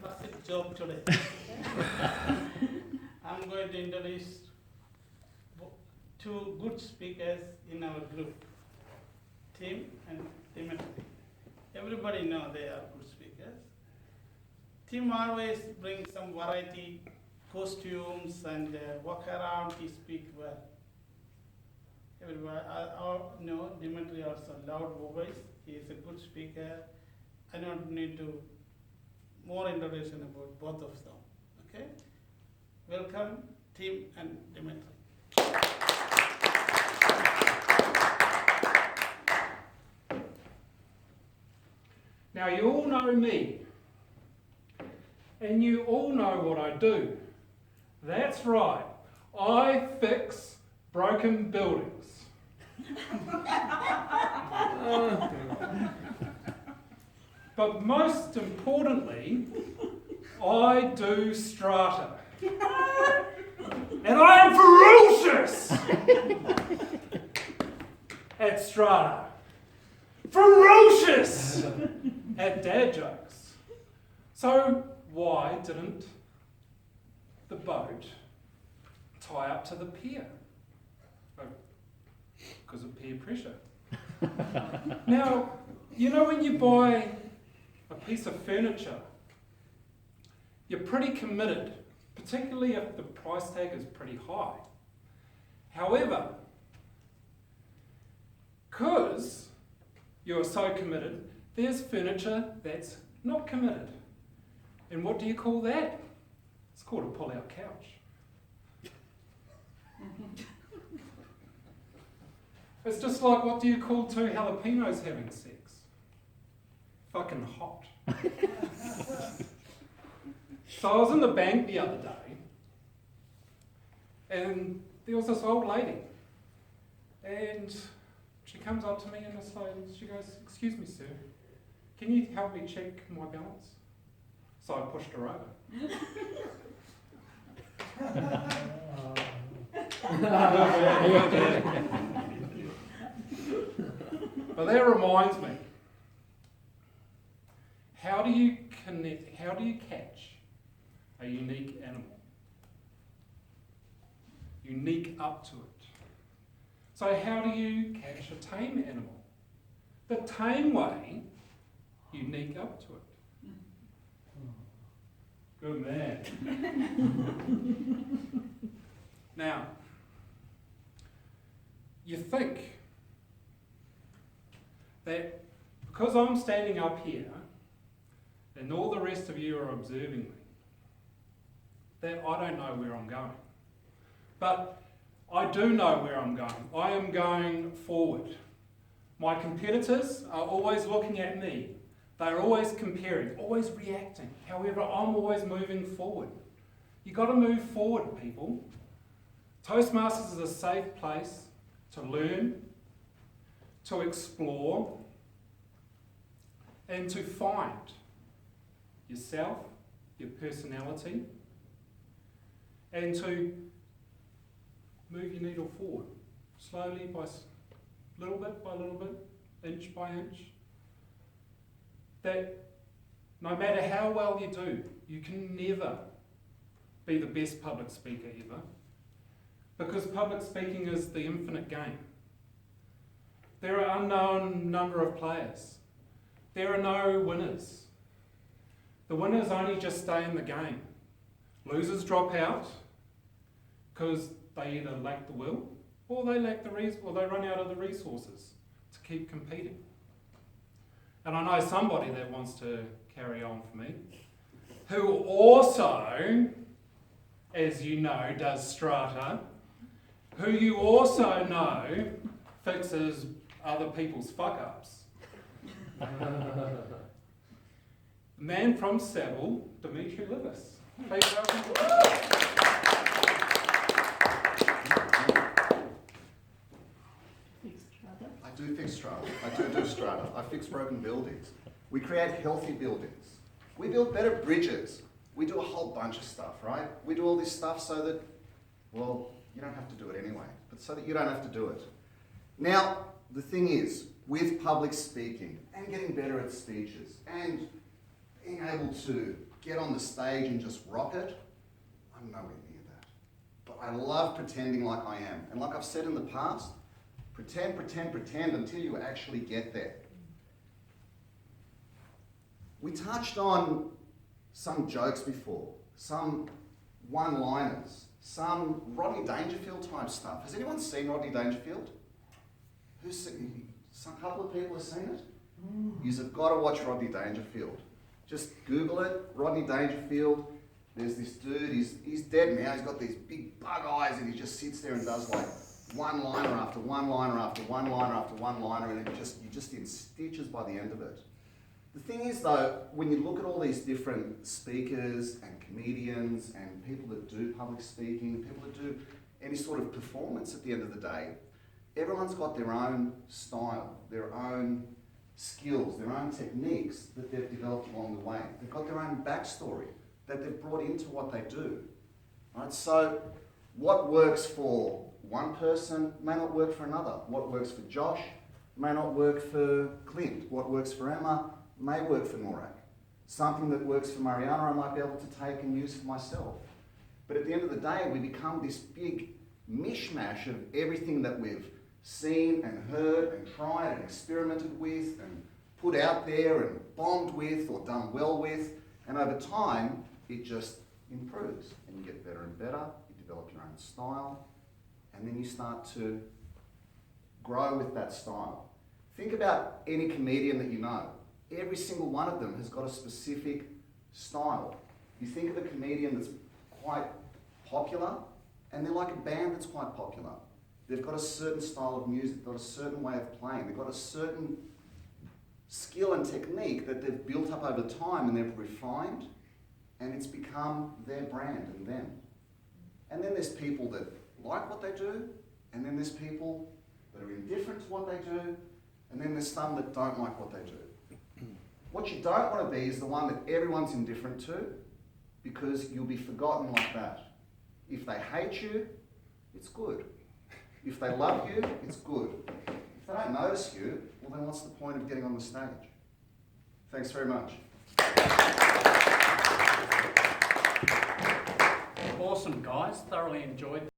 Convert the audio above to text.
classic joke today. I'm going to introduce two good speakers in our group, Tim and Dimitri. Everybody knows they are good speakers. Tim always brings some variety, costumes, and walk around, he speaks well. Everybody, know Dimitri also loud voice. He is a good speaker. I don't need to more introduction about both of them. Okay? Welcome, Tim and Dimitri. Now you all know me, and you all know what I do. That's right, I fix broken buildings. But most importantly, I do strata. And I am ferocious at strata. Ferocious at dad jokes. So why didn't the boat tie up to the pier? Because of peer pressure. Now, you know when you buy a piece of furniture, you're pretty committed, particularly if the price tag is pretty high. However, because you're so committed, there's furniture that's not committed. And what do you call that? It's called a pull-out couch. It's just like, what do you call two jalapenos having sex? Fucking hot. So I was in the bank the other day, and there was this old lady, and she comes up to me and she goes, "Excuse me, sir, can you help me check my balance?" So I pushed her over. But that reminds me, how do you catch a unique animal? Unique up to it. So how do you catch a tame animal? The tame way, unique up to it. Good man. Now, you think that because I'm standing up here and all the rest of you are observing me, that I don't know where I'm going. But I do know where I'm going. I am going forward. My competitors are always looking at me. They're always comparing, always reacting. However, I'm always moving forward. You've got to move forward, people. Toastmasters is a safe place to learn, to explore, and to find yourself, your personality, and to move your needle forward, slowly, by little bit, inch by inch. That no matter how well you do, you can never be the best public speaker ever, because public speaking is the infinite game. There are unknown number of players. There are no winners. The winners only just stay in the game. Losers drop out because they either lack the will or they lack the or they run out of the resources to keep competing. And I know somebody that wants to carry on for me, who also, as you know, does strata, who you also know fixes other people's fuck-ups. Man from Saville, Dimitri and I. Please welcome. I do fix strata. I do strata. I fix broken buildings. We create healthy buildings. We build better bridges. We do a whole bunch of stuff, right? We do all this stuff so that, well, you don't have to do it anyway, but so that you don't have to do it. Now, the thing is, with public speaking and getting better at speeches and being able to get on the stage and just rock it. I'm nowhere near that. But I love pretending like I am. And like I've said in the past, pretend until you actually get there. We touched on some jokes before, some one-liners, some Rodney Dangerfield type stuff. Has anyone seen Rodney Dangerfield? Who's seen? Some couple of people have seen it? You've got to watch Rodney Dangerfield. Just Google it, Rodney Dangerfield. There's this dude, he's dead now, he's got these big bug eyes and he just sits there and does like one-liner after one-liner after one-liner after one-liner, and you're just in stitches by the end of it. The thing is though, when you look at all these different speakers and comedians and people that do public speaking, people that do any sort of performance at the end of the day, everyone's got their own style, their own skills, their own techniques that they've developed along the way. They've got their own backstory that they've brought into what they do. Right? So what works for one person may not work for another. What works for Josh may not work for Clint. What works for Emma may work for Norak. Something that works for Mariana I might be able to take and use for myself. But at the end of the day, we become this big mishmash of everything that we've seen and heard and tried and experimented with and put out there and bombed with or done well with. And over time, it just improves and you get better and better. You develop your own style and then you start to grow with that style. Think about any comedian that you know. Every single one of them has got a specific style. You think of a comedian that's quite popular, and they're like a band that's quite popular. They've got a certain style of music, they've got a certain way of playing, they've got a certain skill and technique that they've built up over time and they've refined, and it's become their brand and them. And then there's people that like what they do, and then there's people that are indifferent to what they do, and then there's some that don't like what they do. What you don't want to be is the one that everyone's indifferent to, because you'll be forgotten like that. If they hate you, it's good. If they love you, it's good. If they don't notice you, well then what's the point of getting on the stage? Thanks very much. Awesome, guys. Thoroughly enjoyed